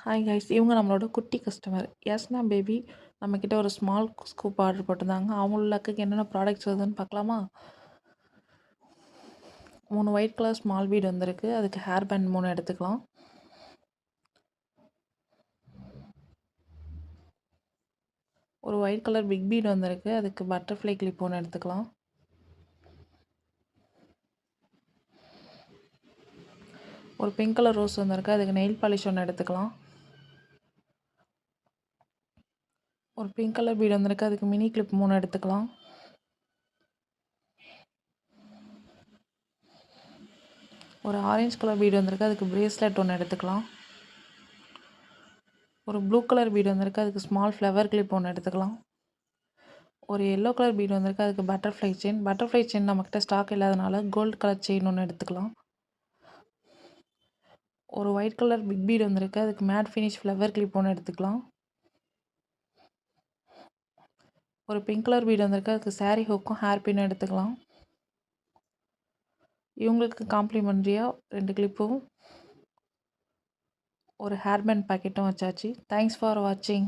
Hi guys, இவங்க நம்மளோட குட்டி கஸ்டமர் யாஸ்னா பேபி. நம்மக்கிட்ட ஒரு ஸ்மால் ஸ்கூப் ஆர்டர் போட்டிருந்தாங்க. அவங்களோட லக்குக்கு என்னென்ன ப்ராடக்ட்ஸ் வருதுன்னு பார்க்கலாமா? 3 ஒயிட் கலர் ஸ்மால் பீட் வந்திருக்கு. அதுக்கு ஹேர் பேண்ட் 3 எடுத்துக்கலாம். ஒரு ஒயிட் கலர் பிக் பீட் வந்திருக்கு. அதுக்கு பட்டர்ஃப்ளை கிளிப் 1 எடுத்துக்கலாம். ஒரு பிங்க் கலர் ரோஸ் வந்திருக்கு. அதுக்கு நெயில் பாலிஷ் 1 எடுத்துக்கலாம். ஒரு பிங்க் கலர் பீட் வந்திருக்கு. அதுக்கு மினி கிளிப் 3 எடுத்துக்கலாம். ஒரு ஆரஞ்சு கலர் பீட் வந்திருக்கு. அதுக்கு பிரேஸ்லெட் 1 எடுத்துக்கலாம். ஒரு ப்ளூ கலர் பீட் வந்திருக்கு. அதுக்கு ஸ்மால் ஃப்ளவர் கிளிப் 1 எடுத்துக்கலாம். ஒரு எல்லோ கலர் பீட் வந்திருக்கு. அதுக்கு பட்டர்ஃப்ளை செயின் நம்மக்கிட்ட ஸ்டாக் இல்லாதனால கோல்டு கலர் செயின் 1 எடுத்துக்கலாம். ஒரு ஒயிட் கலர் பிக் பீட் வந்திருக்கு. அதுக்கு மேட் ஃபினிஷ் ஃப்ளவர் கிளிப் 1 எடுத்துக்கலாம். ஒரு பிங்க் கலர் பீட் வந்திருக்கு. அதுக்கு சாரீ ஹூக்கும் ஹேர் பின்னும் எடுத்துக்கலாம். இவங்களுக்கு காம்ப்ளிமெண்ட்ரியாக 2 கிளிப்பும் ஒரு ஹேர் பேண்ட் பாக்கெட்டும் வச்சாச்சு. தேங்க்ஸ் ஃபார் வாட்சிங்.